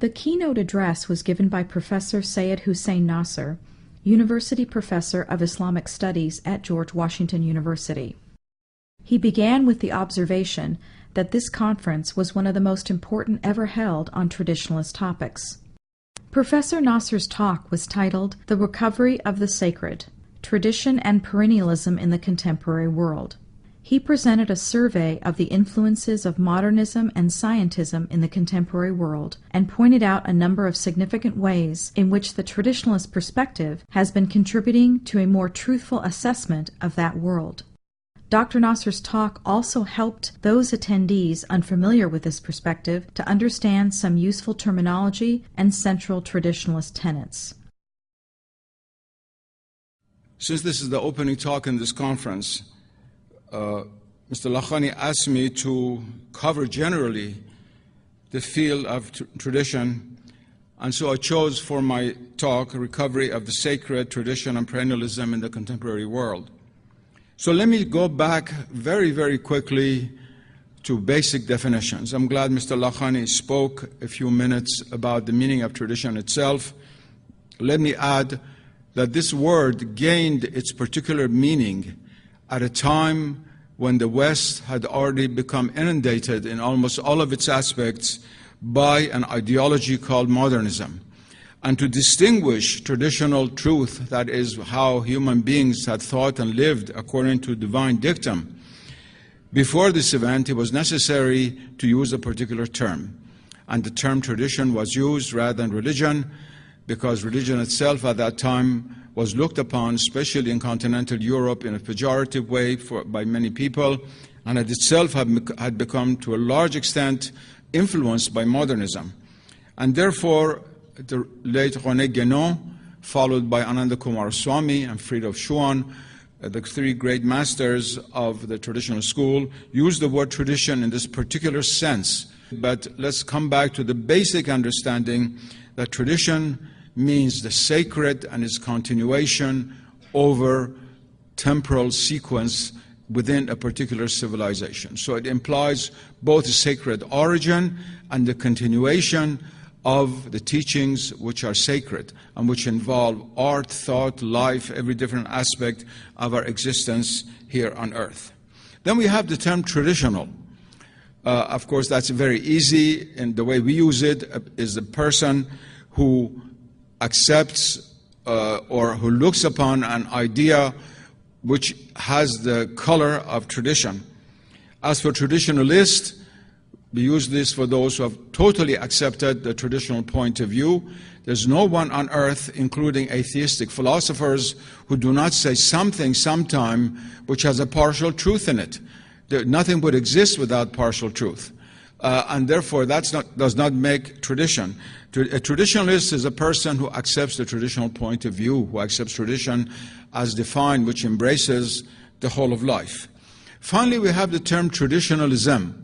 The keynote address was given by Professor Seyyed Hossein Nasr, University Professor of Islamic Studies at George Washington University. He began with the observation that this conference was one of the most important ever held on traditionalist topics. Professor Nasr's talk was titled "The Recovery of the Sacred: Tradition and Perennialism in the Contemporary World." He presented a survey of the influences of modernism and scientism in the contemporary world and pointed out a number of significant ways in which the traditionalist perspective has been contributing to a more truthful assessment of that world. Dr. Nasr's talk also helped those attendees unfamiliar with this perspective to understand some useful terminology and central traditionalist tenets. Since this is the opening talk in this conference, Mr. Lakhani asked me to cover generally the field of tradition, and so I chose for my talk Recovery of the Sacred: Tradition and Perennialism in the Contemporary World. So let me go back very, very quickly to basic definitions. I'm glad Mr. Lakhani spoke a few minutes about the meaning of tradition itself. Let me add that this word gained its particular meaning at a time when the West had already become inundated in almost all of its aspects by an ideology called modernism. And to distinguish traditional truth, that is how human beings had thought and lived according to divine dictum, before this event it was necessary to use a particular term. And the term tradition was used rather than religion, because religion itself at that time was looked upon, especially in continental Europe, in a pejorative way by many people, and it itself had become, to a large extent, influenced by modernism. And therefore, the late René Guénon, followed by Ananda Coomaraswamy and Fridtjof Schuon, the three great masters of the traditional school, used the word tradition in this particular sense. But let's come back to the basic understanding that tradition means the sacred and its continuation over temporal sequence within a particular civilization. So it implies both a sacred origin and the continuation of the teachings which are sacred and which involve art, thought, life, every different aspect of our existence here on earth. Then we have the term traditional. Of course, that's very easy, and the way we use it is the person who accepts or who looks upon an idea which has the color of tradition. As for traditionalist, we use this for those who have totally accepted the traditional point of view. There's no one on earth, including atheistic philosophers, who do not say something sometime which has a partial truth in it. Nothing would exist without partial truth. And therefore, does not make tradition. A traditionalist is a person who accepts the traditional point of view, who accepts tradition as defined, which embraces the whole of life. Finally, we have the term traditionalism,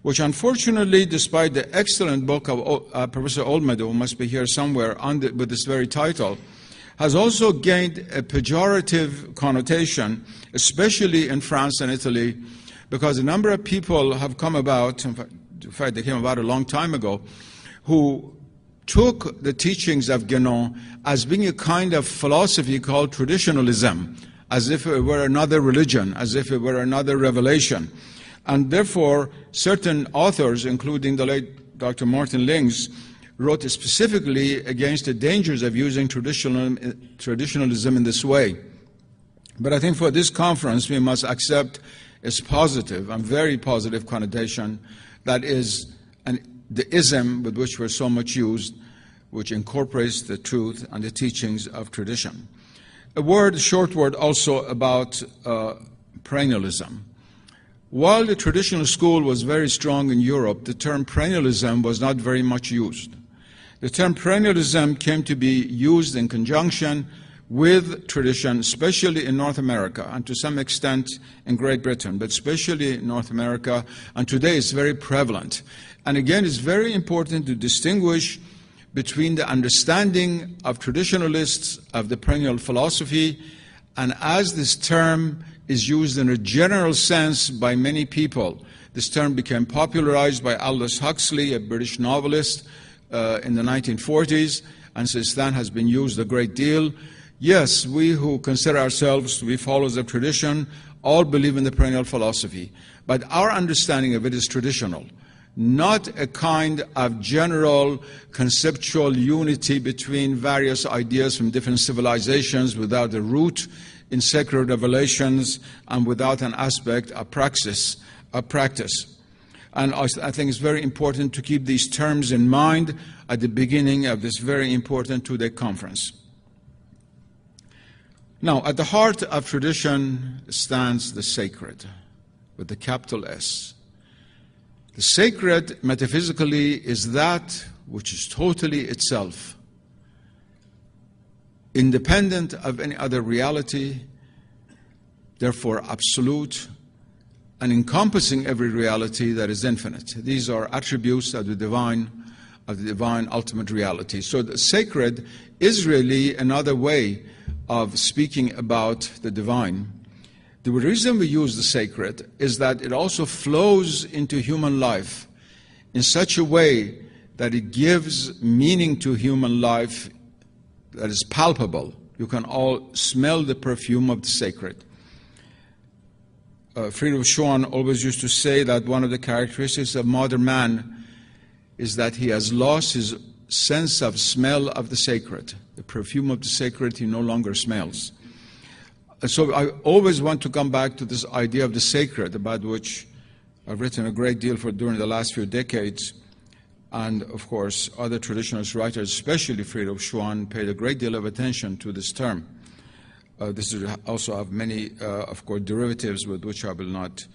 which unfortunately, despite the excellent book of Professor Olmedo, who must be here somewhere with this very title, has also gained a pejorative connotation, especially in France and Italy, because a number of people have come about, in fact they came about a long time ago, who took the teachings of Guénon as being a kind of philosophy called traditionalism, as if it were another religion, as if it were another revelation. And therefore, certain authors, including the late Dr. Martin Lings, wrote specifically against the dangers of using traditionalism in this way. But I think for this conference, we must accept its positive and very positive connotation, that is the ism with which we're so much used, which incorporates the truth and the teachings of tradition. A short word also about perennialism. While the traditional school was very strong in Europe, the term perennialism was not very much used. The term perennialism came to be used in conjunction with tradition, especially in North America, and to some extent in Great Britain, but especially in North America, and today it's very prevalent. And again, it's very important to distinguish between the understanding of traditionalists of the perennial philosophy, and as this term is used in a general sense by many people. This term became popularized by Aldous Huxley, a British novelist, in the 1940s, and since then has been used a great deal. Yes, we who consider ourselves to be followers of tradition all believe in the perennial philosophy, but our understanding of it is traditional, not a kind of general conceptual unity between various ideas from different civilizations without a root in sacred revelations and without an aspect of praxis. And I think it's very important to keep these terms in mind at the beginning of this very important two-day conference. Now, at the heart of tradition stands the sacred, with the capital S. The sacred, metaphysically, is that which is totally itself, independent of any other reality, therefore absolute, and encompassing every reality that is infinite. These are attributes of the divine ultimate reality. So the sacred is really another way of speaking about the divine. The reason we use the sacred is that it also flows into human life in such a way that it gives meaning to human life that is palpable. You can all smell the perfume of the sacred. Friedrich Schwann always used to say that one of the characteristics of modern man is that he has lost his sense of smell of the sacred. The perfume of the sacred he no longer smells. So I always want to come back to this idea of the sacred, about which I've written a great deal during the last few decades. And of course, other traditionalist writers, especially Friedrich Schwann, paid a great deal of attention to this term. This is also have many, of course, derivatives with which I will not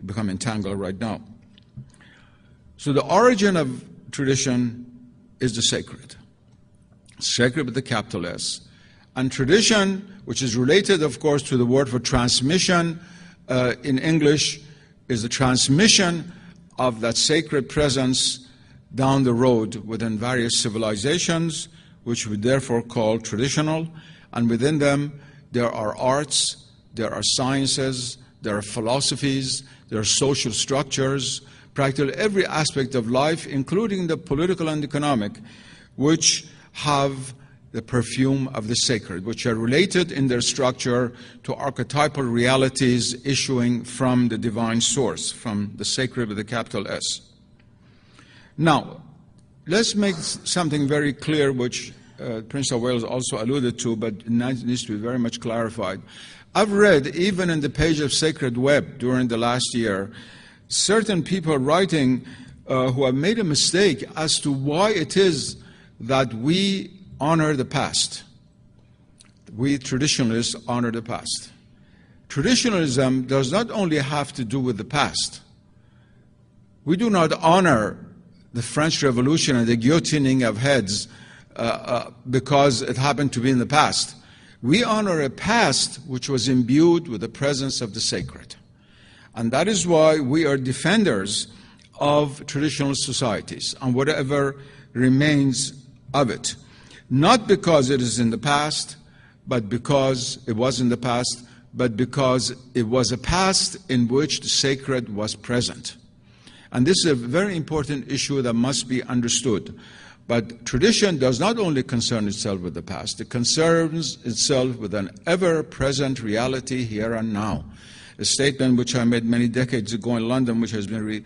become entangled right now. So the origin of tradition is the sacred. Sacred with the capital S. And tradition, which is related, of course, to the word for transmission in English, is the transmission of that sacred presence down the road within various civilizations, which we therefore call traditional. And within them, there are arts, there are sciences, there are philosophies, there are social structures, practically every aspect of life, including the political and economic, which have the perfume of the sacred, which are related in their structure to archetypal realities issuing from the divine source, from the sacred with the capital S. Now, let's make something very clear, which Prince of Wales also alluded to, but it needs to be very much clarified. I've read, even in the page of Sacred Web during the last year, certain people writing who have made a mistake as to why it is that we honor the past. We traditionalists honor the past. Traditionalism does not only have to do with the past. We do not honor the French Revolution and the guillotining of heads because it happened to be in the past. We honor a past which was imbued with the presence of the sacred. And that is why we are defenders of traditional societies and whatever remains of it. Not because it is in the past, but because it was in the past, but because it was a past in which the sacred was present. And this is a very important issue that must be understood. But tradition does not only concern itself with the past, it concerns itself with an ever-present reality here and now. A statement which I made many decades ago in London, which has been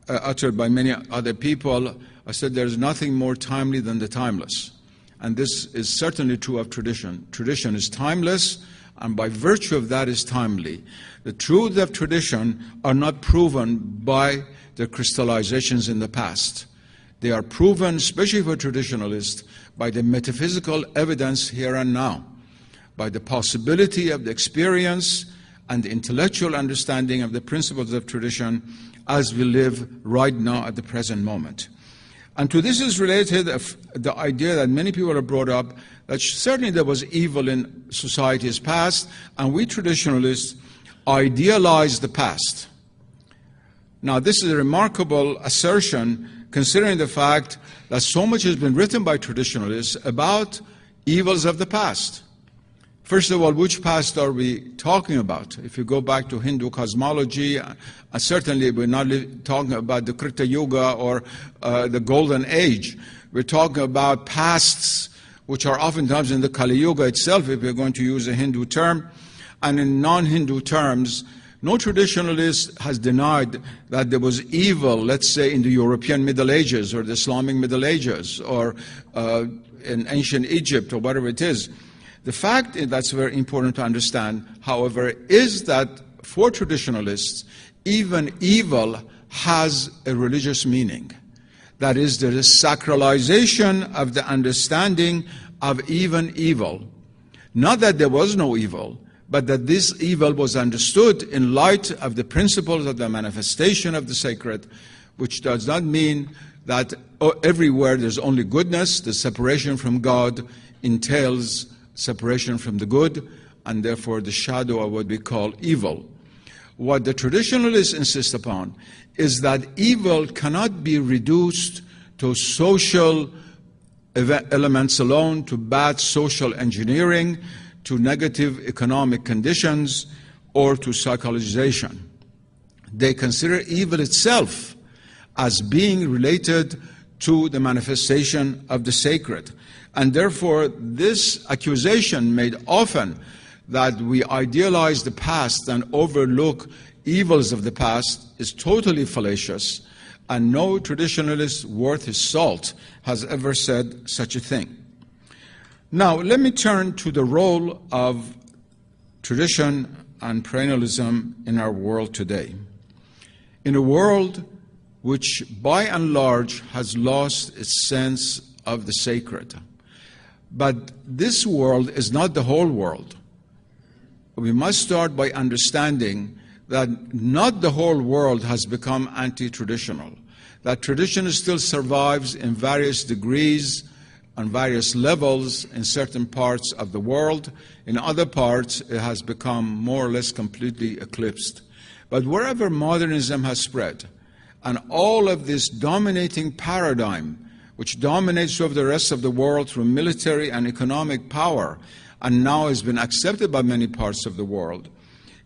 uttered by many other people. I said there is nothing more timely than the timeless. And this is certainly true of tradition. Tradition is timeless, and by virtue of that is timely. The truths of tradition are not proven by their crystallizations in the past. They are proven, especially for traditionalists, by the metaphysical evidence here and now, by the possibility of the experience and the intellectual understanding of the principles of tradition as we live right now at the present moment. And to this is related the idea that many people have brought up that certainly there was evil in societies past, and we traditionalists idealize the past. Now, this is a remarkable assertion considering the fact that so much has been written by traditionalists about evils of the past. First of all, which past are we talking about? If you go back to Hindu cosmology, certainly we're not talking about the Krita Yuga or the Golden Age. We're talking about pasts which are oftentimes in the Kali Yuga itself, if we're going to use a Hindu term. And in non-Hindu terms, no traditionalist has denied that there was evil, let's say, in the European Middle Ages or the Islamic Middle Ages or in ancient Egypt or whatever it is. The fact that's very important to understand, however, is that for traditionalists, even evil has a religious meaning. That is, there is sacralization of the understanding of even evil. Not that there was no evil, but that this evil was understood in light of the principles of the manifestation of the sacred, which does not mean that everywhere there's only goodness. The separation from God entails separation from the good, and therefore the shadow of what we call evil. What the traditionalists insist upon is that evil cannot be reduced to social elements alone, to bad social engineering, to negative economic conditions, or to psychologization. They consider evil itself as being related to the manifestation of the sacred. And therefore, this accusation made often that we idealize the past and overlook evils of the past is totally fallacious, and no traditionalist worth his salt has ever said such a thing. Now, let me turn to the role of tradition and perennialism in our world today. In a world which, by and large, has lost its sense of the sacred. But this world is not the whole world. We must start by understanding that not the whole world has become anti-traditional, that tradition still survives in various degrees, on various levels in certain parts of the world. In other parts, it has become more or less completely eclipsed. But wherever modernism has spread, and all of this dominating paradigm, which dominates over the rest of the world through military and economic power, and now has been accepted by many parts of the world,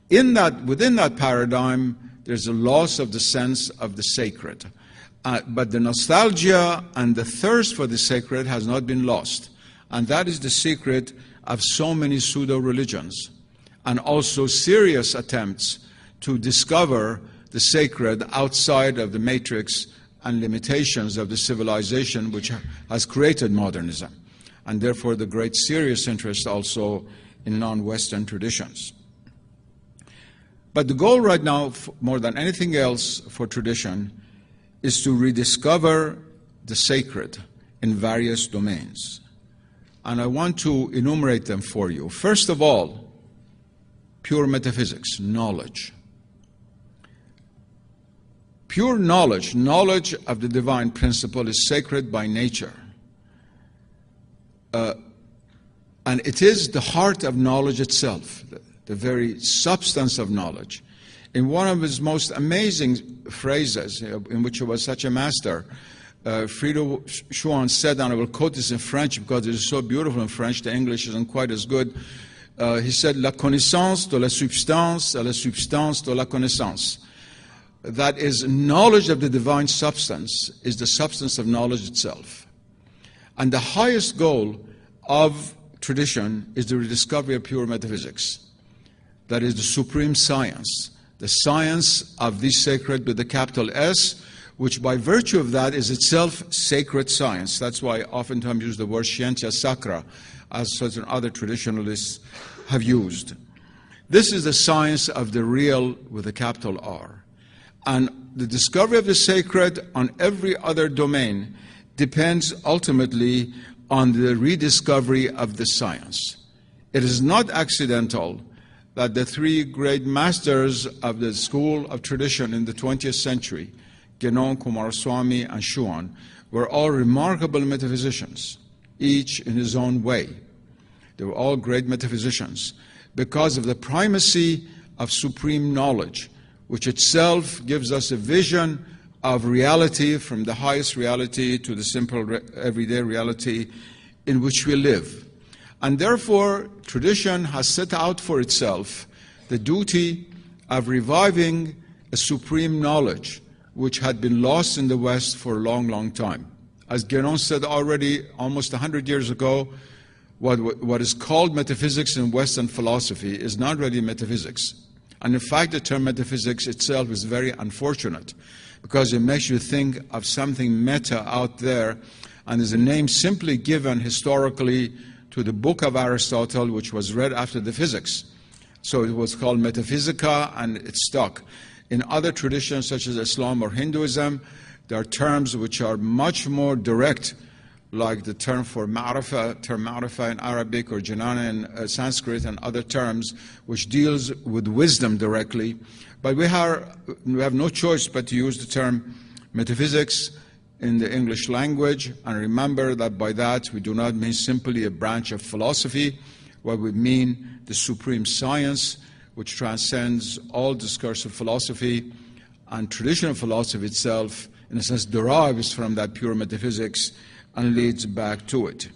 within that paradigm, there's a loss of the sense of the sacred. But the nostalgia and the thirst for the sacred has not been lost. And that is the secret of so many pseudo-religions, and also serious attempts to discover the sacred outside of the matrix and limitations of the civilization which has created modernism, and therefore the great serious interest also in non-Western traditions. But the goal right now, more than anything else for tradition, is to rediscover the sacred in various domains. And I want to enumerate them for you. First of all, pure metaphysics, knowledge. Pure knowledge, knowledge of the divine principle, is sacred by nature. And it is the heart of knowledge itself, the very substance of knowledge. In one of his most amazing phrases, in which he was such a master, Friedrich Schuon said, and I will quote this in French because it is so beautiful in French, the English isn't quite as good. He said, la connaissance de la substance à la substance de la connaissance. That is, knowledge of the divine substance is the substance of knowledge itself. And the highest goal of tradition is the rediscovery of pure metaphysics. That is the supreme science, the science of the sacred with the capital S, which by virtue of that is itself sacred science. That's why I oftentimes use the word scientia sacra, as certain other traditionalists have used. This is the science of the real with a capital R. And the discovery of the sacred on every other domain depends ultimately on the rediscovery of the science. It is not accidental that the three great masters of the school of tradition in the 20th century, Guénon, Kumaraswamy, and Schuon, were all remarkable metaphysicians, each in his own way. They were all great metaphysicians because of the primacy of supreme knowledge, which itself gives us a vision of reality, from the highest reality to the simple everyday reality in which we live. And therefore, tradition has set out for itself the duty of reviving a supreme knowledge which had been lost in the West for a long, long time. As Guénon said already almost 100 years ago, what is called metaphysics in Western philosophy is not really metaphysics. And in fact, the term metaphysics itself is very unfortunate because it makes you think of something meta out there, and is a name simply given historically to the book of Aristotle, which was read after the physics. So it was called metaphysica, and it stuck. In other traditions, such as Islam or Hinduism, there are terms which are much more direct, like the term for ma'rifa in Arabic, or janana in Sanskrit, and other terms which deals with wisdom directly. But we have no choice but to use the term metaphysics in the English language, and remember that by that we do not mean simply a branch of philosophy. What we mean the supreme science which transcends all discursive philosophy, and traditional philosophy itself, in a sense, derives from that pure metaphysics and leads back to it.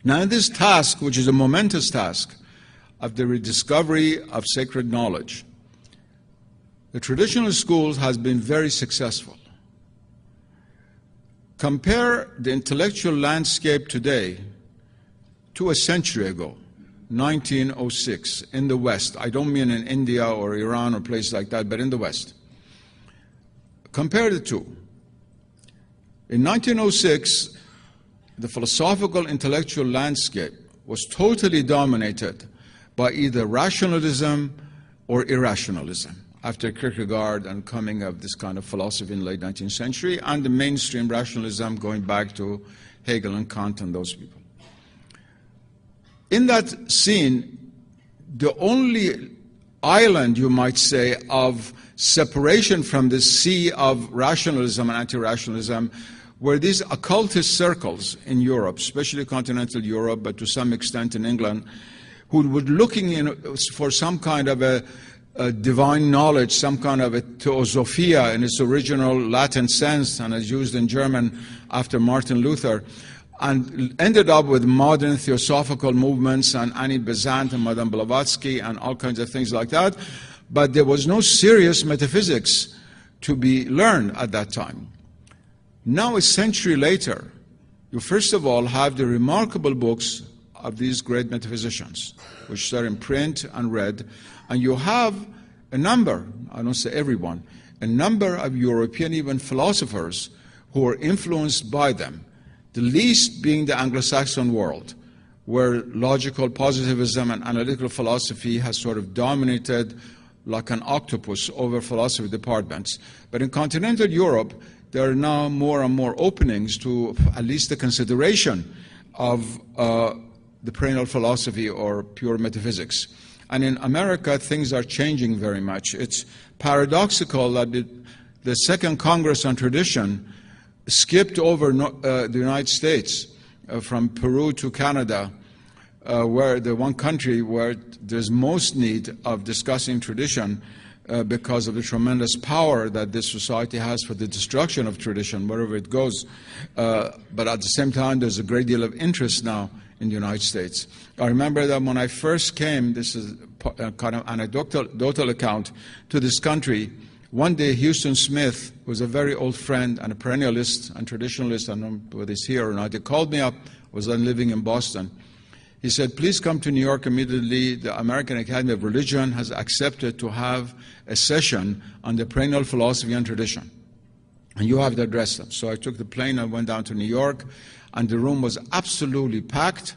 Now, in this task, which is a momentous task of the rediscovery of sacred knowledge, the traditional schools has been very successful. Compare the intellectual landscape today to a century ago, 1906, in the West. I don't mean in India or Iran or places like that, but in the West. Compare the two. In 1906, the philosophical intellectual landscape was totally dominated by either rationalism or irrationalism, after Kierkegaard and coming of this kind of philosophy in the late 19th century, and the mainstream rationalism going back to Hegel and Kant and those people. In that scene, the only island, you might say, of separation from the sea of rationalism and anti-rationalism were these occultist circles in Europe, especially continental Europe, but to some extent in England, who were looking for some kind of a divine knowledge, some kind of a theosophia in its original Latin sense, and as used in German after Martin Luther, and ended up with modern theosophical movements and Annie Besant and Madame Blavatsky and all kinds of things like that. But there was no serious metaphysics to be learned at that time. Now, a century later, you first of all have the remarkable books of these great metaphysicians, which are in print and read, and you have a number, I don't say everyone, a number of European even philosophers who are influenced by them, the least being the Anglo-Saxon world, where logical positivism and analytical philosophy has sort of dominated like an octopus over philosophy departments. But in continental Europe, there are now more and more openings to at least the consideration of the perennial philosophy or pure metaphysics. And in America, things are changing very much. It's paradoxical that the Second Congress on Tradition skipped over the United States from Peru to Canada, where the one country where there's most need of discussing tradition because of the tremendous power that this society has for the destruction of tradition, wherever it goes. But at the same time, there's a great deal of interest now in the United States. I remember that when I first came, this is a kind of anecdotal account, to this country, one day Houston Smith, who was a very old friend and a perennialist and traditionalist, I don't know whether he's here or not, he called me up. I was then living in Boston. He said, please come to New York immediately. The American Academy of Religion has accepted to have a session on the perennial philosophy and tradition, and you have to address them. So I took the plane and went down to New York, and the room was absolutely packed,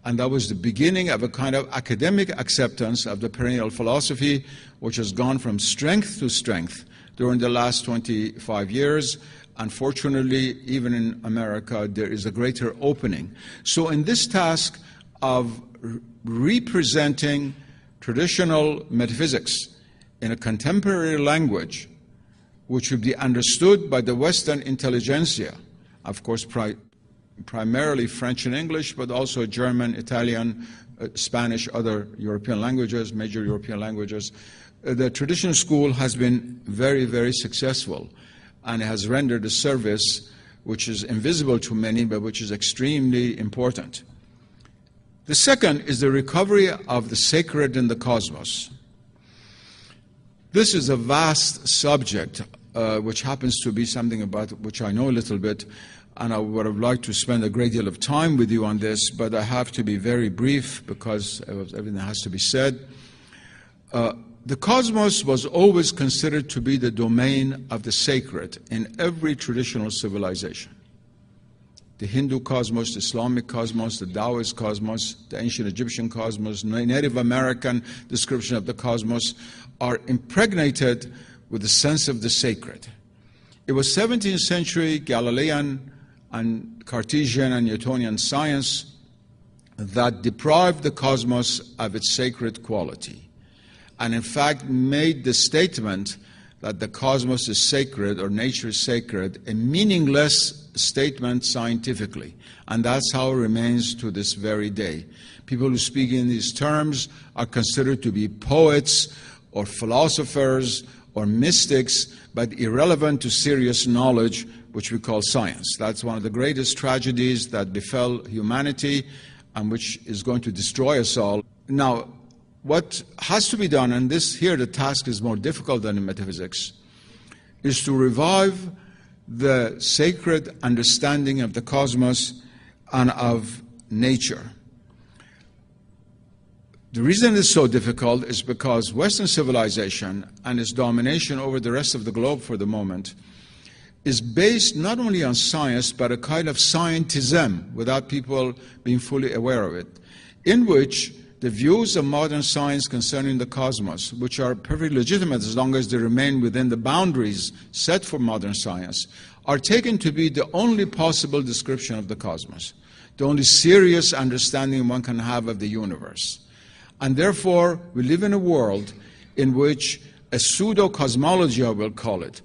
and that was the beginning of a kind of academic acceptance of the perennial philosophy, which has gone from strength to strength during the last 25 years. Unfortunately, even in America, there is a greater opening. So in this task of representing traditional metaphysics in a contemporary language, which would be understood by the Western intelligentsia, of course, primarily French and English, but also German, Italian, Spanish, other European languages, major European languages. The traditional school has been very, very successful, and it has rendered a service which is invisible to many, but which is extremely important. The second is the recovery of the sacred in the cosmos. This is a vast subject, which happens to be something about which I know a little bit, and I would have liked to spend a great deal of time with you on this, but I have to be very brief because everything has to be said. The cosmos was always considered to be the domain of the sacred in every traditional civilization. The Hindu cosmos, the Islamic cosmos, the Taoist cosmos, the ancient Egyptian cosmos, Native American description of the cosmos are impregnated with the sense of the sacred. It was 17th century Galilean and Cartesian and Newtonian science that deprived the cosmos of its sacred quality, and in fact made the statement that the cosmos is sacred or nature is sacred a meaningless statement scientifically, and that's how it remains to this very day. People who speak in these terms are considered to be poets or philosophers or mystics, but irrelevant to serious knowledge, which we call science. That's one of the greatest tragedies that befell humanity and which is going to destroy us all. Now, what has to be done, and this here the task is more difficult than in metaphysics, is to revive the sacred understanding of the cosmos and of nature. The reason it's so difficult is because Western civilization and its domination over the rest of the globe for the moment is based not only on science, but a kind of scientism without people being fully aware of it, in which the views of modern science concerning the cosmos, which are perfectly legitimate as long as they remain within the boundaries set for modern science, are taken to be the only possible description of the cosmos, the only serious understanding one can have of the universe. And therefore, we live in a world in which a pseudo-cosmology, I will call it,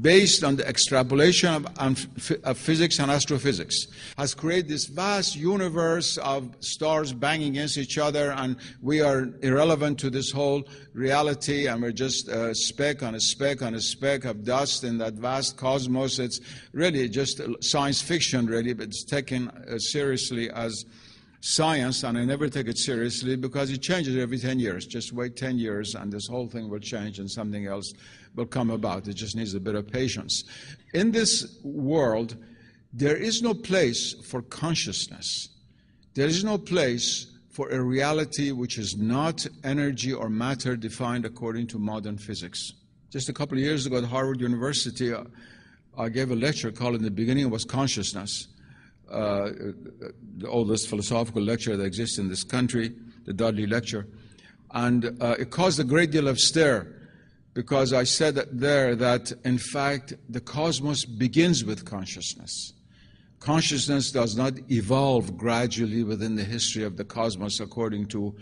based on the extrapolation of physics and astrophysics, has created this vast universe of stars banging against each other, and we are irrelevant to this whole reality, and we're just a speck on a speck on a speck of dust in that vast cosmos. It's really just science fiction, really, but it's taken seriously as science, and I never take it seriously because it changes every 10 years. Just wait 10 years and this whole thing will change and something else will come about. It just needs a bit of patience. In this world, there is no place for consciousness. There is no place for a reality which is not energy or matter defined according to modern physics. Just a couple of years ago at Harvard University, I gave a lecture called "In the Beginning Was Consciousness," the oldest philosophical lecture that exists in this country, the Dudley Lecture. And it caused a great deal of stir because I said that, in fact, the cosmos begins with consciousness. Consciousness does not evolve gradually within the history of the cosmos according to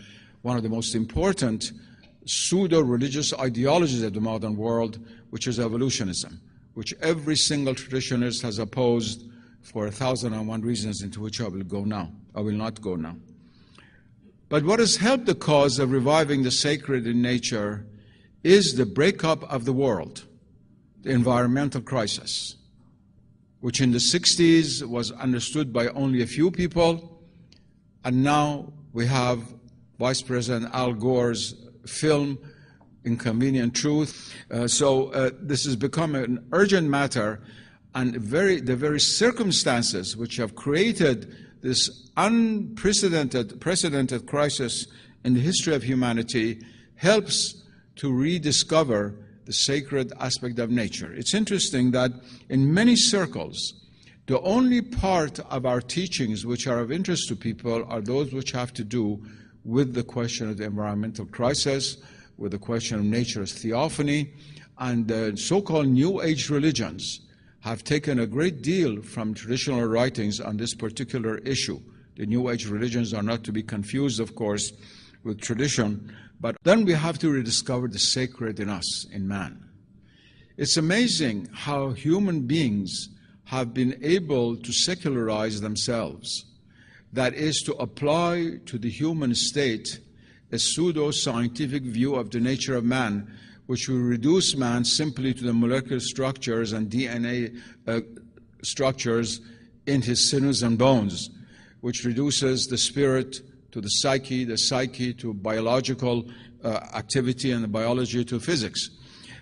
one of the most important pseudo-religious ideologies of the modern world, which is evolutionism, which every single traditionalist has opposed for 1,001 reasons into which I will not go now. But what has helped the cause of reviving the sacred in nature is the breakup of the world, the environmental crisis, which in the 60s was understood by only a few people, and now we have Vice President Al Gore's film, Inconvenient Truth. So this has become an urgent matter. And the very circumstances which have created this unprecedented crisis in the history of humanity helps to rediscover the sacred aspect of nature. It's interesting that in many circles, the only part of our teachings which are of interest to people are those which have to do with the question of the environmental crisis, with the question of nature's theophany, and the so-called New Age religions have taken a great deal from traditional writings on this particular issue. The New Age religions are not to be confused, of course, with tradition, but then we have to rediscover the sacred in us, in man. It's amazing how human beings have been able to secularize themselves. That is, to apply to the human state a pseudo-scientific view of the nature of man, which will reduce man simply to the molecular structures and DNA structures in his sinews and bones, which reduces the spirit to the psyche to biological activity, and the biology to physics.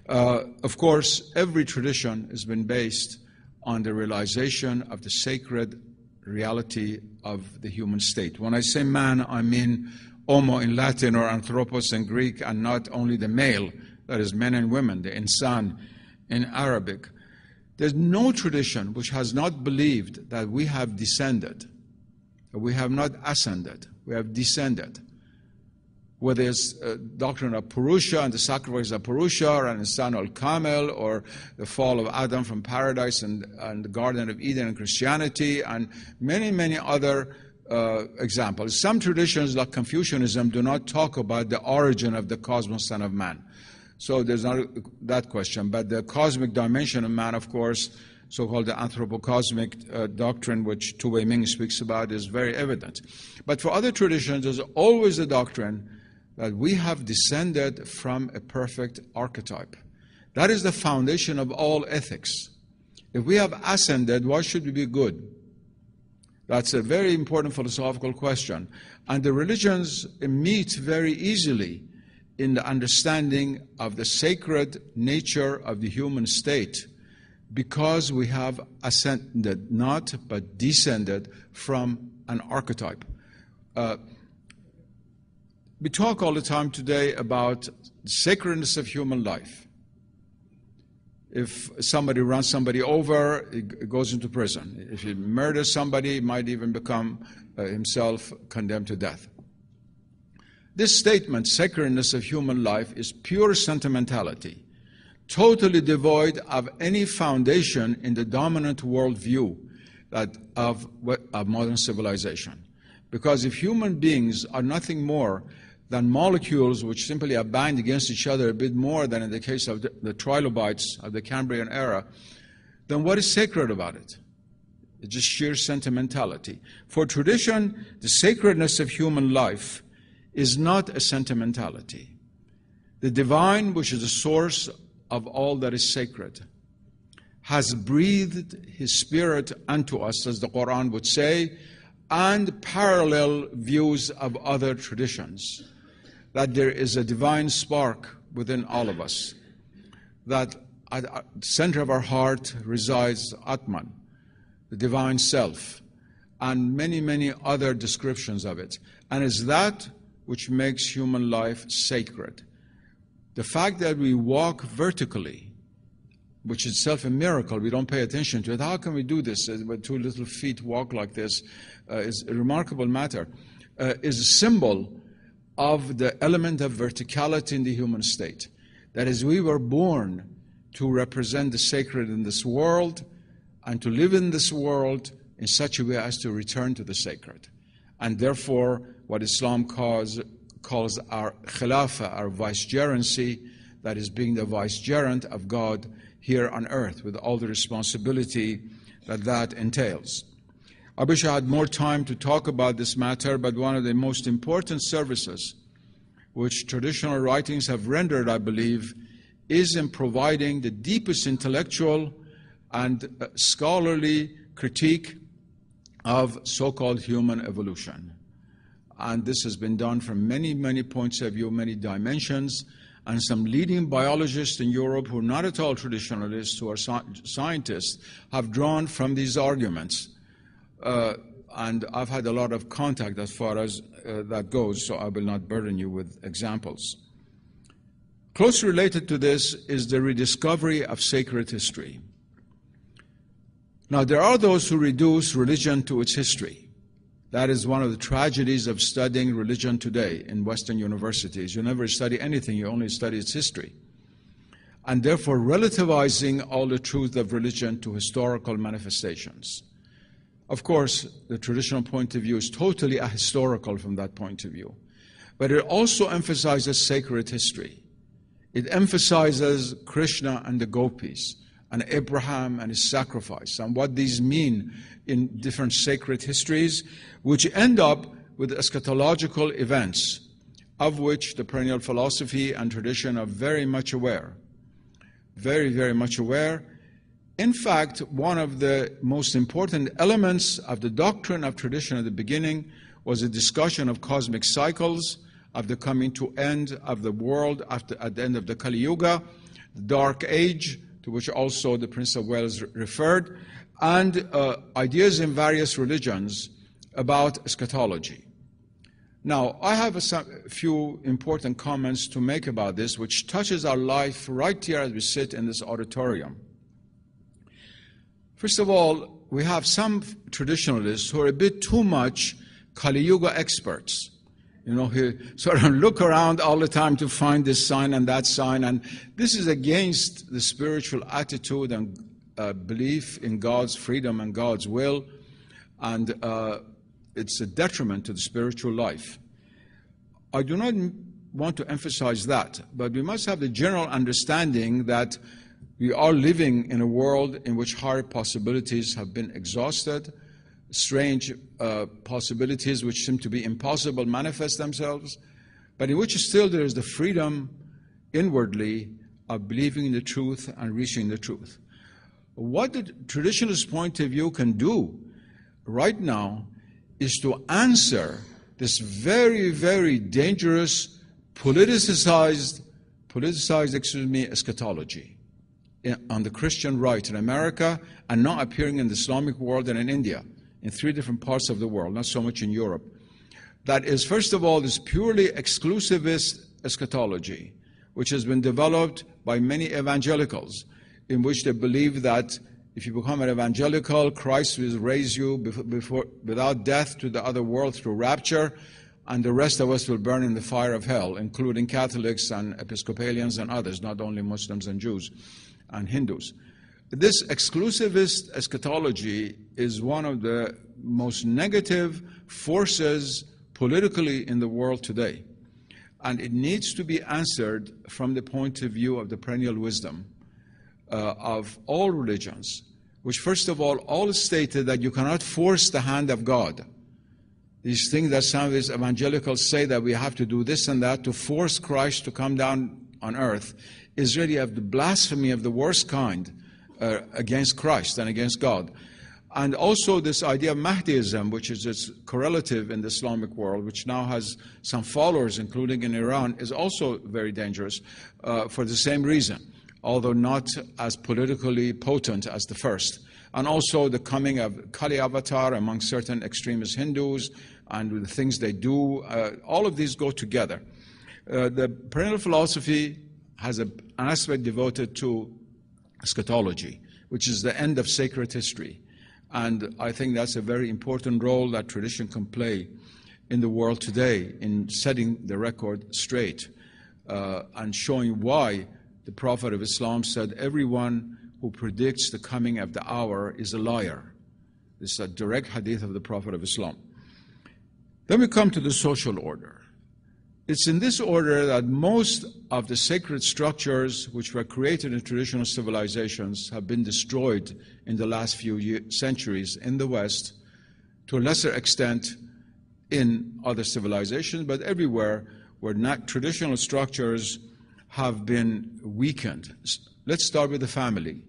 Of course, every tradition has been based on the realization of the sacred reality of the human state. When I say man, I mean homo in Latin or anthropos in Greek, and not only the male, that is men and women, the insan in Arabic. There's no tradition which has not believed that we have descended. We have not ascended, we have descended. Whether it's doctrine of Purusha and the sacrifice of Purusha, or an Insan al-Kamil, or the fall of Adam from paradise and the Garden of Eden in Christianity, and many, many other examples. Some traditions, like Confucianism, do not talk about the origin of the cosmos and of man. So there's not that question. But the cosmic dimension of man, of course, so-called the anthropocosmic doctrine, which Tu Wei Ming speaks about, is very evident. But for other traditions, there's always a doctrine that we have descended from a perfect archetype. That is the foundation of all ethics. If we have ascended, why should we be good? That's a very important philosophical question. And the religions meet very easily in the understanding of the sacred nature of the human state, because we have ascended, not but descended from an archetype. We talk all the time today about the sacredness of human life. If somebody runs somebody over, he goes into prison. If he murders somebody, he might even become himself condemned to death. This statement, sacredness of human life, is pure sentimentality, totally devoid of any foundation in the dominant worldview of modern civilization. Because if human beings are nothing more than molecules which simply are bound against each other a bit more than in the case of the trilobites of the Cambrian era, then what is sacred about it? It's just sheer sentimentality. For tradition, the sacredness of human life is not a sentimentality. The divine, which is the source of all that is sacred, has breathed His Spirit unto us, as the Quran would say, and parallel views of other traditions, that there is a divine spark within all of us, that at the center of our heart resides Atman, the divine self, and many, many other descriptions of it. And it's that which makes human life sacred. The fact that we walk vertically, which is itself a miracle, we don't pay attention to it. How can we do this with 2 little feet walk like this? Is a remarkable matter. Is a symbol of the element of verticality in the human state. That is, we were born to represent the sacred in this world and to live in this world in such a way as to return to the sacred. And therefore, what Islam calls our khilafah, our vicegerency, that is being the vicegerent of God here on earth, with all the responsibility that entails. I wish I had more time to talk about this matter, but one of the most important services which traditional writings have rendered, I believe, is in providing the deepest intellectual and scholarly critique of so-called human evolution. And this has been done from many, many points of view, many dimensions, and some leading biologists in Europe who are not at all traditionalists, who are scientists, have drawn from these arguments. And I've had a lot of contact as far as that goes, so I will not burden you with examples. Closely related to this is the rediscovery of sacred history. Now, there are those who reduce religion to its history. That is one of the tragedies of studying religion today in Western universities. You never study anything, you only study its history. And therefore relativizing all the truth of religion to historical manifestations. Of course, the traditional point of view is totally ahistorical from that point of view. But it also emphasizes sacred history. It emphasizes Krishna and the gopis, and Abraham and his sacrifice, and what these mean in different sacred histories, which end up with eschatological events, of which the perennial philosophy and tradition are very much aware. Very, very much aware. In fact, one of the most important elements of the doctrine of tradition at the beginning was a discussion of cosmic cycles, of the coming to end of the world at the end of the Kali Yuga, the Dark Age, to which also the Prince of Wales referred, and ideas in various religions about eschatology. Now, I have a few important comments to make about this, which touches our life right here as we sit in this auditorium. First of all, we have some traditionalists who are a bit too much Kali Yuga experts. You know, who sort of look around all the time to find this sign and that sign, and this is against the spiritual attitude and belief in God's freedom and God's will, and it's a detriment to the spiritual life. I do not want to emphasize that, but we must have the general understanding that we are living in a world in which higher possibilities have been exhausted. Strange possibilities which seem to be impossible manifest themselves, but in which still there is the freedom inwardly of believing in the truth and reaching the truth. What the traditionalist point of view can do right now is to answer this very, very dangerous politicized eschatology on the Christian right in America and now appearing in the Islamic world and in India, in 3 different parts of the world, not so much in Europe. That is, first of all, this purely exclusivist eschatology, which has been developed by many evangelicals, in which they believe that if you become an evangelical, Christ will raise you without death to the other world through rapture, and the rest of us will burn in the fire of hell, including Catholics and Episcopalians and others, not only Muslims and Jews and Hindus. This exclusivist eschatology is one of the most negative forces politically in the world today. And it needs to be answered from the point of view of the perennial wisdom of all religions, which first of all stated that you cannot force the hand of God. These things that some of these evangelicals say that we have to do this and that to force Christ to come down on earth is really of the blasphemy of the worst kind against Christ and against God. And also this idea of Mahdiism, which is its correlative in the Islamic world, which now has some followers, including in Iran, is also very dangerous for the same reason, although not as politically potent as the first. And also the coming of Kali Avatar among certain extremist Hindus and the things they do, all of these go together. The perennial philosophy has an aspect devoted to eschatology, which is the end of sacred history. And I think that's a very important role that tradition can play in the world today in setting the record straight and showing why the Prophet of Islam said everyone who predicts the coming of the hour is a liar. This is a direct hadith of the Prophet of Islam. Then we come to the social order. It's in this order that most of the sacred structures which were created in traditional civilizations have been destroyed in the last few centuries in the West, to a lesser extent in other civilizations, but everywhere where traditional structures have been weakened. Let's start with the family.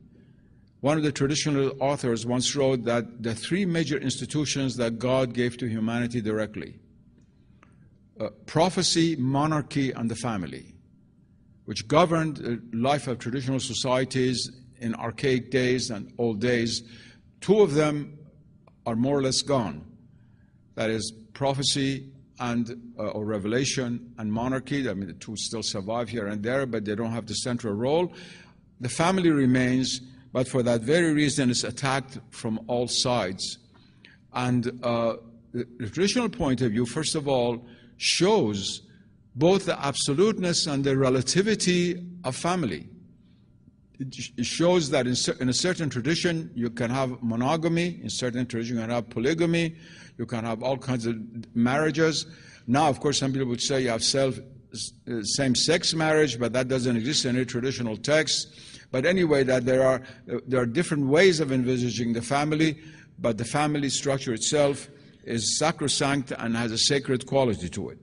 One of the traditional authors once wrote that the 3 major institutions that God gave to humanity directly: prophecy, monarchy, and the family, which governed the life of traditional societies in archaic days and old days. 2 of them are more or less gone. That is prophecy and or revelation and monarchy. I mean, the 2 still survive here and there, but they don't have the central role. The family remains, but for that very reason it's attacked from all sides. And the traditional point of view, first of all, shows both the absoluteness and the relativity of family. It shows that in a certain tradition you can have monogamy, in certain tradition you can have polygamy, you can have all kinds of marriages. Now, of course, some people would say you have same-sex marriage, but that doesn't exist in any traditional text. But anyway, that there are different ways of envisaging the family, but the family structure itself is sacrosanct and has a sacred quality to it.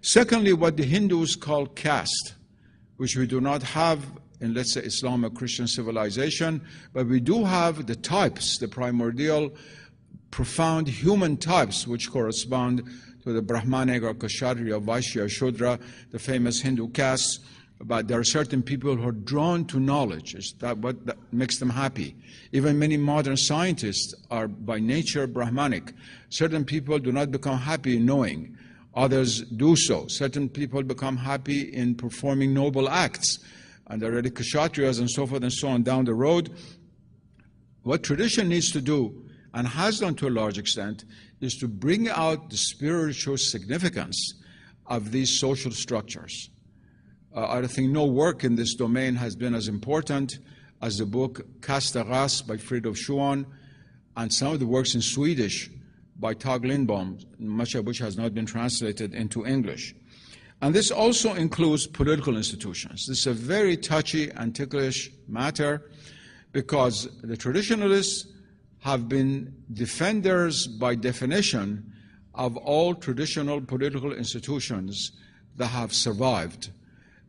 Secondly, what the Hindus call caste, which we do not have in, let's say, Islam or Christian civilization, but we do have the types, the primordial, profound human types, which correspond to the Brahmanic or Kshatriya or Vaishya or Shudra, the famous Hindu castes. But there are certain people who are drawn to knowledge. It's what that makes them happy. Even many modern scientists are by nature Brahmanic. Certain people do not become happy in knowing. Others do so. Certain people become happy in performing noble acts. And there are the Kshatriyas and so forth and so on down the road. What tradition needs to do, and has done to a large extent, is to bring out the spiritual significance of these social structures. I think no work in this domain has been as important as the book Kastagas by Fridtjof Schuon and some of the works in Swedish by Tag Lindbom, much of which has not been translated into English. And this also includes political institutions. This is a very touchy and ticklish matter because the traditionalists have been defenders by definition of all traditional political institutions that have survived.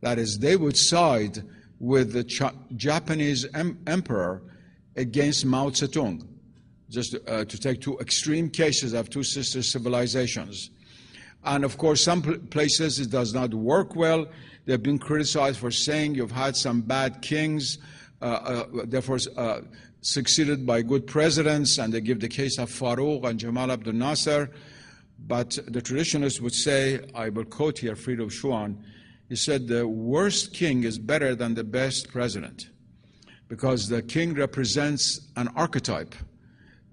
That is, they would side with the Japanese emperor against Mao Zedong, just to take two extreme cases of two sister civilizations. And of course, some places it does not work well. They've been criticized for saying you've had some bad kings, therefore succeeded by good presidents, and they give the case of Farouk and Jamal Abdel Nasser. But the traditionalists would say, I will quote here Fridtjof Schuon, he said, the worst king is better than the best president because the king represents an archetype,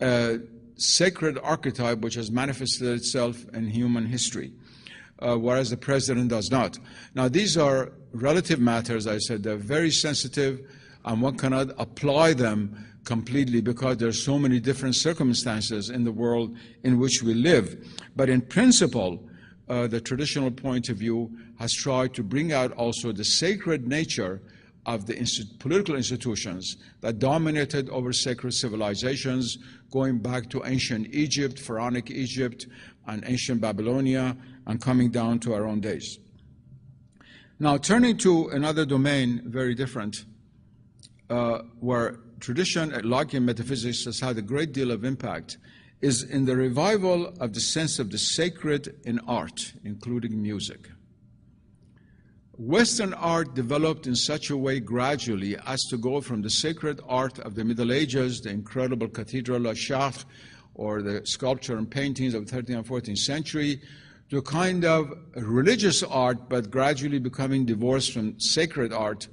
a sacred archetype which has manifested itself in human history, whereas the president does not. Now, these are relative matters. I said they're very sensitive, and one cannot apply them completely because there are so many different circumstances in the world in which we live. But in principle, the traditional point of view has tried to bring out also the sacred nature of the political institutions that dominated over sacred civilizations, going back to ancient Egypt, Pharaonic Egypt, and ancient Babylonia, and coming down to our own days. Now, turning to another domain, very different, where tradition, like in metaphysics, has had a great deal of impact, is in the revival of the sense of the sacred in art, including music. Western art developed in such a way gradually as to go from the sacred art of the Middle Ages, the incredible Cathedral of Chartres, or the sculpture and paintings of the 13th and 14th century, to a kind of religious art, but gradually becoming divorced from sacred art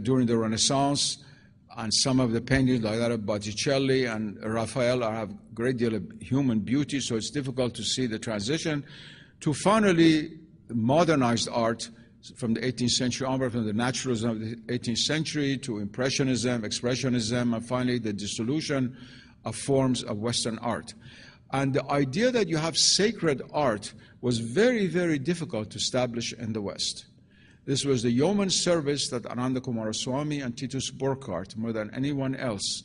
during the Renaissance. And some of the paintings like that of Botticelli and Raphael have a great deal of human beauty, so it's difficult to see the transition to finally modernized art from the 18th century onward, from the naturalism of the 18th century to Impressionism, Expressionism, and finally the dissolution of forms of Western art. And the idea that you have sacred art was very, very difficult to establish in the West. This was the yeoman service that Ananda Kumaraswamy and Titus Burckhardt, more than anyone else,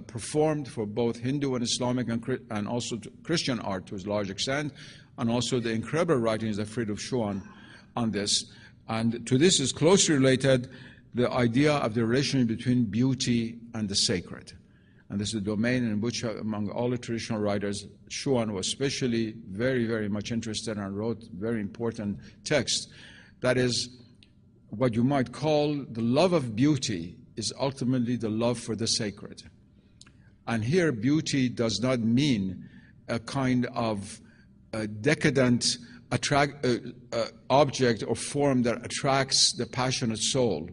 performed for both Hindu and Islamic and also Christian art to a large extent, and also the incredible writings of Fridtjof Schuon on this. And to this is closely related the idea of the relation between beauty and the sacred. And this is a domain in which, among all the traditional writers, Schuon was especially very, very much interested and wrote very important texts. That is, what you might call the love of beauty is ultimately the love for the sacred. And here, beauty does not mean a kind of decadent object or form that attracts the passionate soul,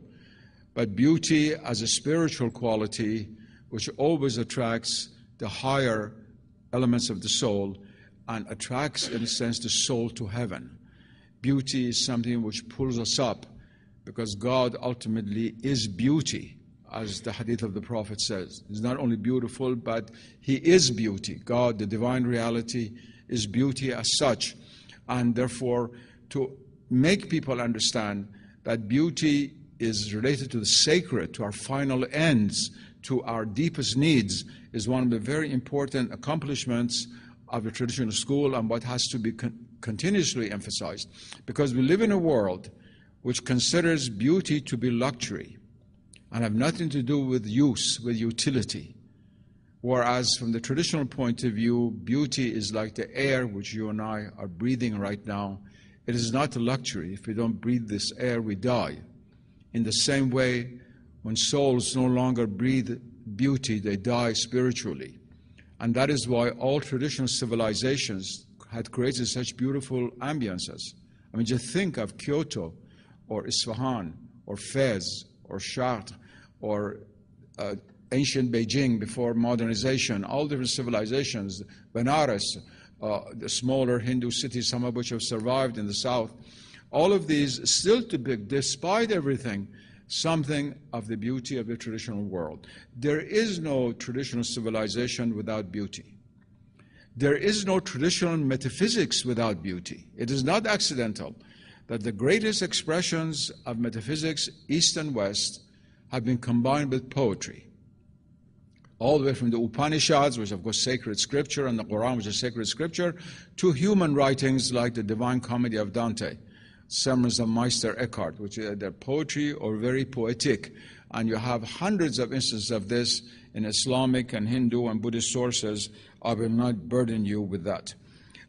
but beauty as a spiritual quality which always attracts the higher elements of the soul and attracts, in a sense, the soul to heaven. Beauty is something which pulls us up because God ultimately is beauty, as the hadith of the Prophet says. He's not only beautiful, but He is beauty. God, the divine reality, is beauty as such. And therefore, to make people understand that beauty is related to the sacred, to our final ends, to our deepest needs, is one of the very important accomplishments of the traditional school and what has to be continuously emphasized. Because we live in a world which considers beauty to be luxury and have nothing to do with use, with utility. Whereas from the traditional point of view, beauty is like the air which you and I are breathing right now. It is not a luxury. If we don't breathe this air, we die. In the same way, when souls no longer breathe beauty, they die spiritually. And that is why all traditional civilizations had created such beautiful ambiances. I mean, just think of Kyoto or Isfahan or Fez or Chartres or ancient Beijing before modernization, all different civilizations, Benares, the smaller Hindu cities, some of which have survived in the south. All of these still depict, despite everything, something of the beauty of the traditional world. There is no traditional civilization without beauty. There is no traditional metaphysics without beauty. It is not accidental that the greatest expressions of metaphysics, East and West, have been combined with poetry. All the way from the Upanishads, which of course sacred scripture, and the Quran, which is sacred scripture, to human writings like the Divine Comedy of Dante, sermons of Meister Eckhart, which are either poetry or very poetic. And you have hundreds of instances of this in Islamic and Hindu and Buddhist sources. I will not burden you with that.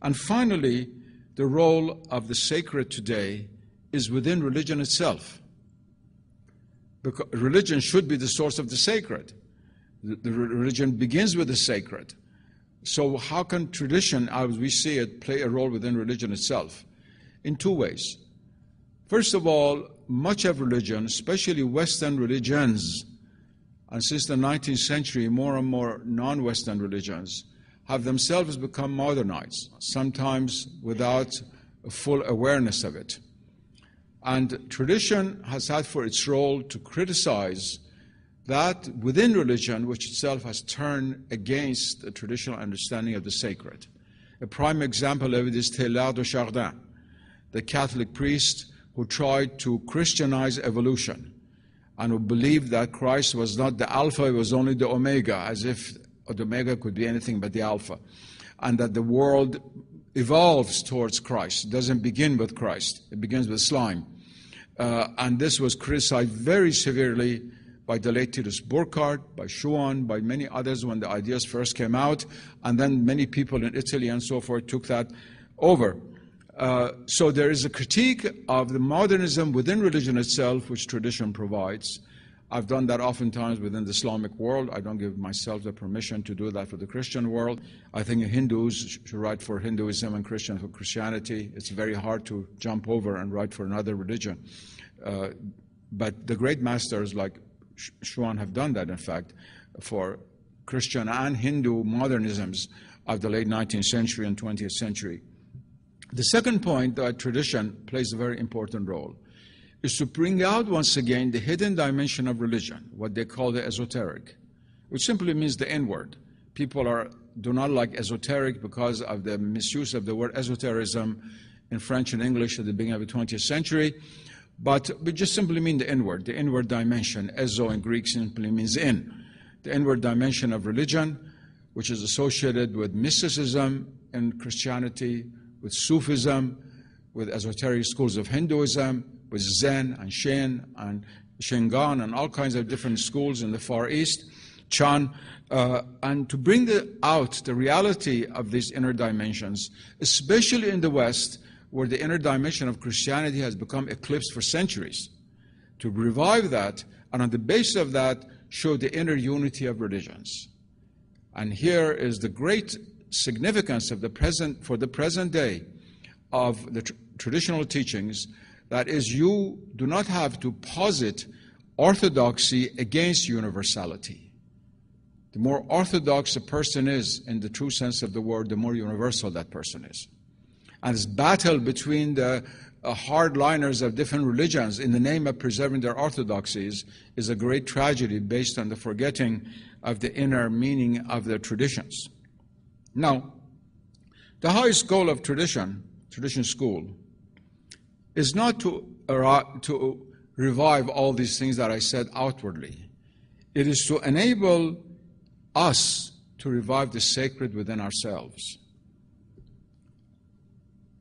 And finally, the role of the sacred today is within religion itself. Because religion should be the source of the sacred. The religion begins with the sacred. So how can tradition, as we see it, play a role within religion itself? In two ways. First of all, much of religion, especially Western religions, and since the 19th century, more and more non-Western religions, have themselves become modernized, sometimes without a full awareness of it. And tradition has had for its role to criticize that within religion, which itself has turned against the traditional understanding of the sacred. A prime example of it is Teilhard de Chardin, the Catholic priest who tried to Christianize evolution and who believed that Christ was not the Alpha, it was only the Omega, as if the Omega could be anything but the Alpha, and that the world evolves towards Christ. It doesn't begin with Christ, it begins with slime. And this was criticized very severely by the late Titus Burckhardt, by Schuon, by many others when the ideas first came out, and then many people in Italy and so forth took that over. So there is a critique of the modernism within religion itself, which tradition provides. I've done that oftentimes within the Islamic world. I don't give myself the permission to do that for the Christian world. I think Hindus should write for Hinduism and Christians for Christianity. It's very hard to jump over and write for another religion. But the great masters like Schuon have done that, in fact, for Christian and Hindu modernisms of the late 19th century and 20th century. The second point that tradition plays a very important role is to bring out once again the hidden dimension of religion, what they call the esoteric, which simply means the inward. People do not like esoteric because of the misuse of the word esotericism in French and English at the beginning of the 20th century. But we just simply mean the inward dimension. Ezo in Greek simply means in. The inward dimension of religion, which is associated with mysticism in Christianity, with Sufism, with esoteric schools of Hinduism, with Zen and Shen and Shingon and all kinds of different schools in the Far East, Chan, and to bring out the reality of these inner dimensions, especially in the West, where the inner dimension of Christianity has become eclipsed for centuries, to revive that, and on the basis of that, show the inner unity of religions. And here is the great significance of for the present day of the traditional teachings, that is, you do not have to posit orthodoxy against universality. The more orthodox a person is, in the true sense of the word, the more universal that person is. And this battle between the hardliners of different religions in the name of preserving their orthodoxies is a great tragedy based on the forgetting of the inner meaning of their traditions. Now, the highest goal of tradition school, is not to revive all these things that I said outwardly. It is to enable us to revive the sacred within ourselves.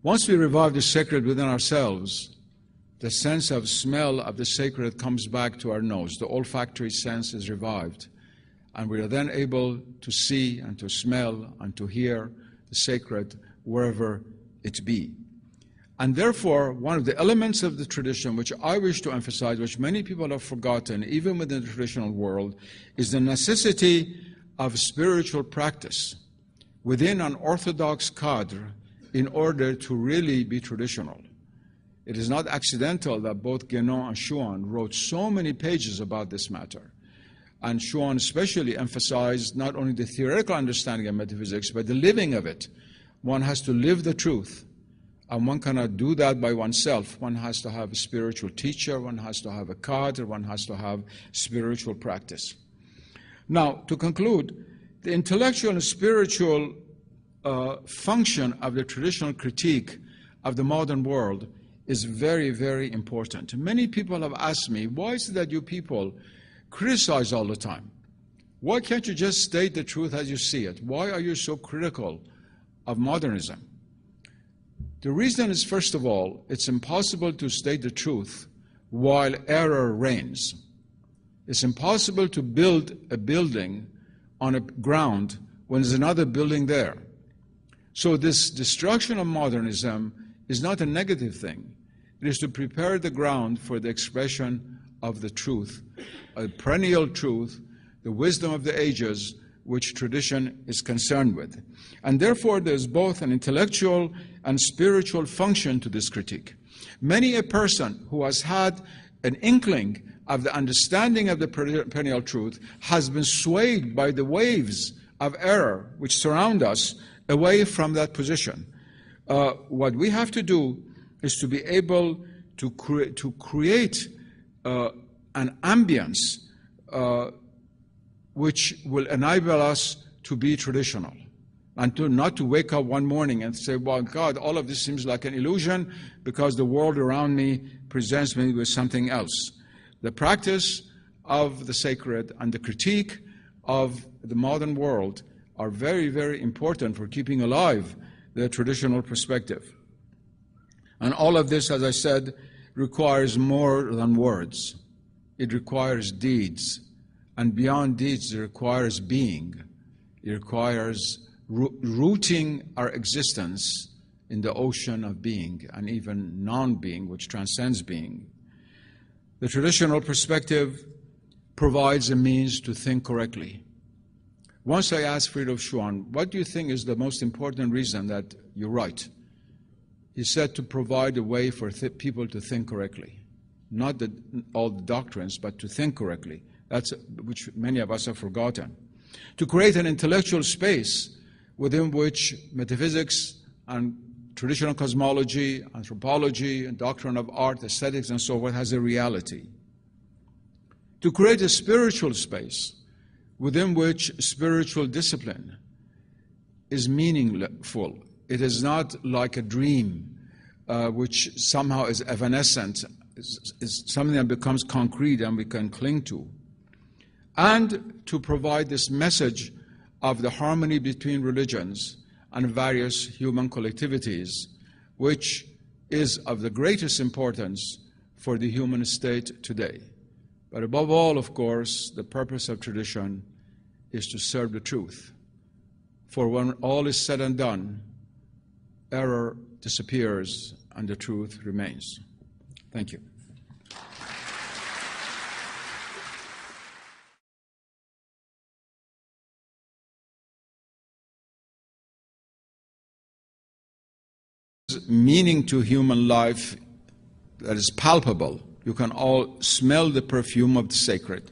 Once we revive the sacred within ourselves, the sense of smell of the sacred comes back to our nose. The olfactory sense is revived. And we are then able to see and to smell and to hear the sacred wherever it be. And therefore, one of the elements of the tradition which I wish to emphasize, which many people have forgotten, even within the traditional world, is the necessity of spiritual practice within an orthodox cadre in order to really be traditional. It is not accidental that both Guénon and Chouan wrote so many pages about this matter. And Chouan especially emphasized not only the theoretical understanding of metaphysics, but the living of it. One has to live the truth. And one cannot do that by oneself. One has to have a spiritual teacher, one has to have a cadre, one has to have spiritual practice. Now, to conclude, the intellectual and spiritual function of the traditional critique of the modern world is very, very important. Many people have asked me, why is it that you people criticize all the time? Why can't you just state the truth as you see it? Why are you so critical of modernism? The reason is, first of all, it's impossible to state the truth while error reigns. It's impossible to build a building on a ground when there's another building there. So this destruction of modernism is not a negative thing. It is to prepare the ground for the expression of the truth, a perennial truth, the wisdom of the ages, which tradition is concerned with. And therefore, there's both an intellectual and spiritual function to this critique. Many a person who has had an inkling of the understanding of the perennial truth has been swayed by the waves of error which surround us away from that position. What we have to do is to be able to create an ambience which will enable us to be traditional and not to wake up one morning and say, well, God, all of this seems like an illusion because the world around me presents me with something else. The practice of the sacred and the critique of the modern world are very, very important for keeping alive the traditional perspective. And all of this, as I said, requires more than words. It requires deeds. And beyond deeds, it requires being. It requires rooting our existence in the ocean of being and even non-being, which transcends being. The traditional perspective provides a means to think correctly. Once I asked Friedrich Chouan, what do you think is the most important reason that you write? He said to provide a way for people to think correctly. Not all the doctrines, but to think correctly. That's which many of us have forgotten. To create an intellectual space within which metaphysics and traditional cosmology, anthropology, and doctrine of art, aesthetics, and so forth has a reality. To create a spiritual space within which spiritual discipline is meaningful. It is not like a dream which somehow is evanescent, is something that becomes concrete and we can cling to. And to provide this message of the harmony between religions and various human collectivities, which is of the greatest importance for the human state today. But above all, of course, the purpose of tradition is to serve the truth. For when all is said and done, error disappears and the truth remains. Thank you. Meaning to human life that is palpable. You can all smell the perfume of the sacred.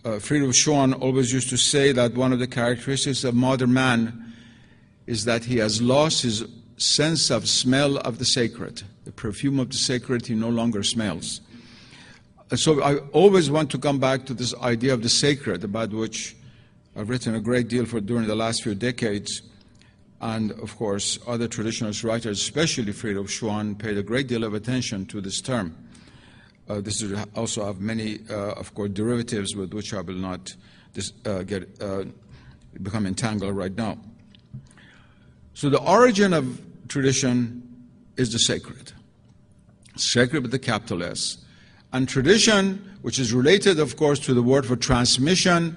Friedrich Chouan always used to say that one of the characteristics of modern man is that he has lost his sense of smell of the sacred. The perfume of the sacred he no longer smells. So I always want to come back to this idea of the sacred, about which I've written a great deal during the last few decades. And, of course, other traditionalist writers, especially Friedrich Chouan, paid a great deal of attention to this term. This is also have many, of course, derivatives with which I will not become entangled right now. So the origin of tradition is the sacred. Sacred with the capital S. And tradition, which is related, of course, to the word for transmission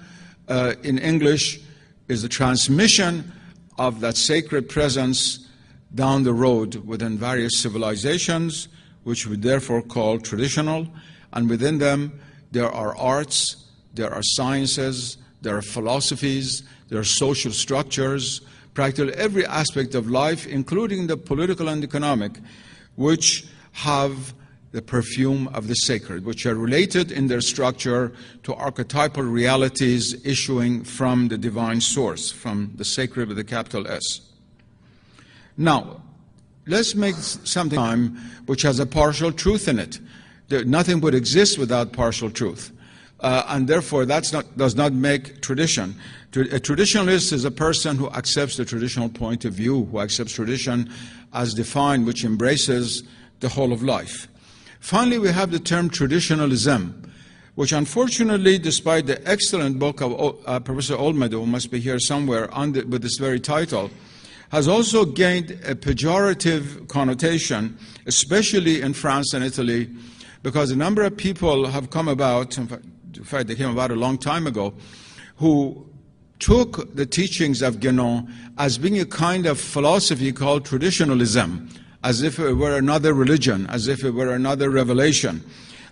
in English, is the transmission of that sacred presence down the road within various civilizations, which we therefore call traditional. And within them, there are arts, there are sciences, there are philosophies, there are social structures, practically every aspect of life, including the political and economic, which have the perfume of the sacred, which are related in their structure to archetypal realities issuing from the divine source, from the sacred with a capital S. Now, let's make something which has a partial truth in it. Nothing would exist without partial truth. And therefore, does not make tradition. A traditionalist is a person who accepts the traditional point of view, who accepts tradition as defined, which embraces the whole of life. Finally, we have the term traditionalism, which unfortunately, despite the excellent book of Professor Olmedo, who must be here somewhere with this very title, has also gained a pejorative connotation, especially in France and Italy, because a number of people have come about, in fact they came about a long time ago, who took the teachings of Guénon as being a kind of philosophy called traditionalism, as if it were another religion, as if it were another revelation.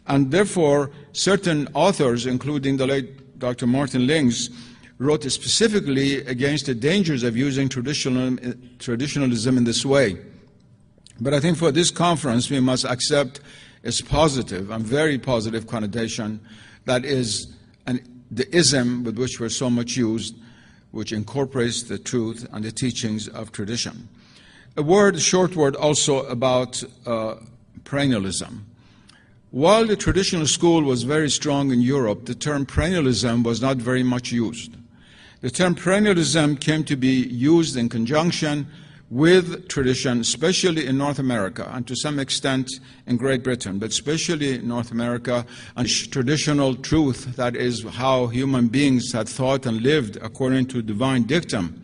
And therefore, certain authors, including the late Dr. Martin Lings, wrote specifically against the dangers of using traditionalism in this way. But I think for this conference, we must accept its positive and very positive connotation, that is the ism with which we're so much used, which incorporates the truth and the teachings of tradition. A short word also about perennialism. While the traditional school was very strong in Europe, the term perennialism was not very much used. The term perennialism came to be used in conjunction with tradition, especially in North America, and to some extent in Great Britain, but especially in North America, and traditional truth, that is how human beings had thought and lived according to divine dictum.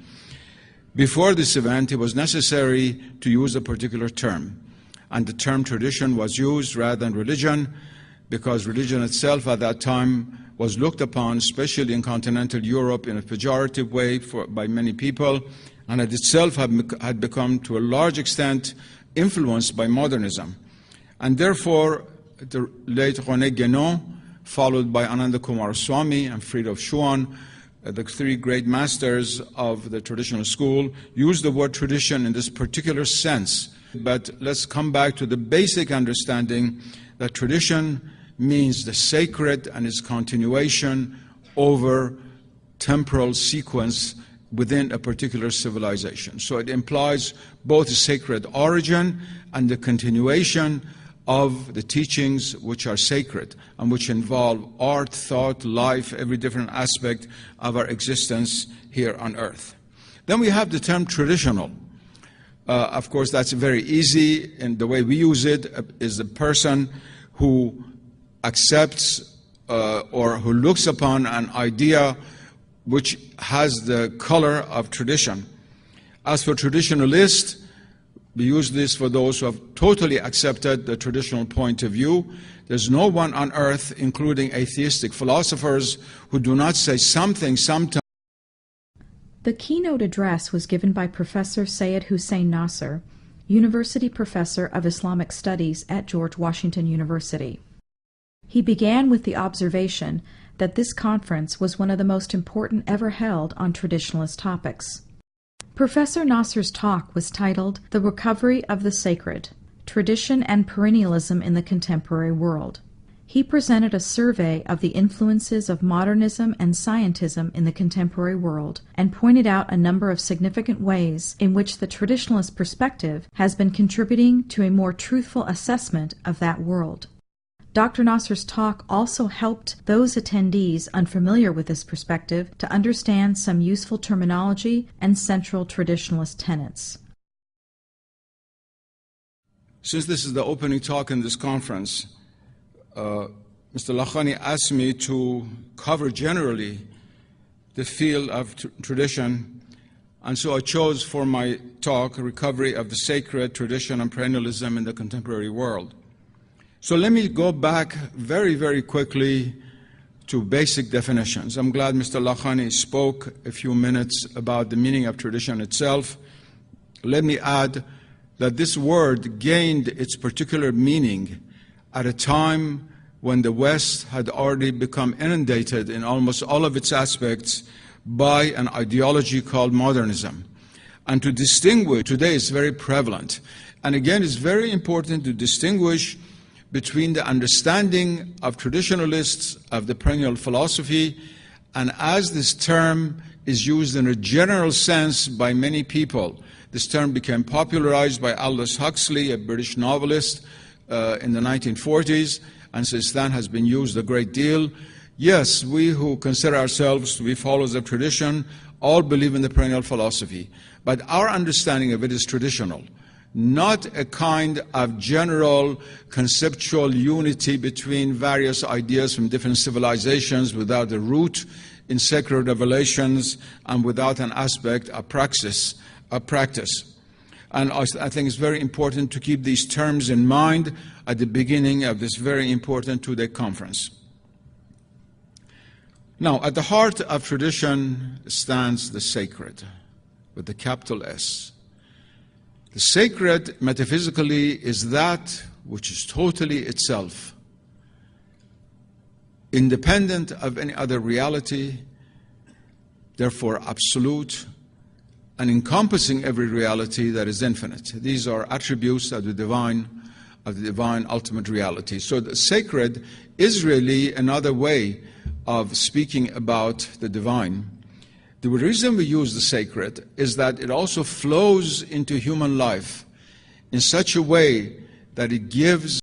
Before this event, it was necessary to use a particular term, and the term tradition was used rather than religion, because religion itself at that time was looked upon, especially in continental Europe, in a pejorative way by many people, and it itself had become, to a large extent, influenced by modernism. And therefore, the late René Guénon, followed by Ananda Coomaraswamy and Fridtjof Schuon, the three great masters of the traditional school, used the word tradition in this particular sense. But let's come back to the basic understanding that tradition means the sacred and its continuation over temporal sequence within a particular civilization. So it implies both a sacred origin and the continuation of the teachings which are sacred and which involve art, thought, life, every different aspect of our existence here on earth. Then we have the term traditional. Of course, that's very easy, and the way we use it is the person who accepts or who looks upon an idea which has the color of tradition. As for traditionalist, we use this for those who have totally accepted the traditional point of view. There's no one on earth, including atheistic philosophers, who do not say something sometimes. The keynote address was given by Professor Seyyed Hossein Nasr, University Professor of Islamic Studies at George Washington University. He began with the observation that this conference was one of the most important ever held on traditionalist topics. Professor Nasr's talk was titled "The Recovery of the Sacred: Tradition and Perennialism in the Contemporary World." He presented a survey of the influences of modernism and scientism in the contemporary world and pointed out a number of significant ways in which the traditionalist perspective has been contributing to a more truthful assessment of that world. Dr. Nasr's talk also helped those attendees unfamiliar with this perspective to understand some useful terminology and central traditionalist tenets. Since this is the opening talk in this conference, Mr. Lakhani asked me to cover generally the field of tradition, and so I chose for my talk Recovery of the Sacred, Tradition and Perennialism in the Contemporary World. So let me go back very, very quickly to basic definitions. I'm glad Mr. Lakhani spoke a few minutes about the meaning of tradition itself. Let me add that this word gained its particular meaning at a time when the West had already become inundated in almost all of its aspects by an ideology called modernism. And to distinguish, today it's very prevalent. And again, it's very important to distinguish between the understanding of traditionalists of the perennial philosophy, and as this term is used in a general sense by many people. This term became popularized by Aldous Huxley, a British novelist, in the 1940s, and since then has been used a great deal. Yes, we who consider ourselves to be followers of tradition all believe in the perennial philosophy, but our understanding of it is traditional, not a kind of general conceptual unity between various ideas from different civilizations without a root in sacred revelations and without an aspect of praxis. And I think it's very important to keep these terms in mind at the beginning of this very important two-day conference. Now, at the heart of tradition stands the sacred, with the capital S. The sacred, metaphysically, is that which is totally itself, independent of any other reality, therefore absolute, and encompassing every reality that is infinite. These are attributes of the divine ultimate reality. So the sacred is really another way of speaking about the divine. The reason we use the sacred is that it also flows into human life in such a way that it gives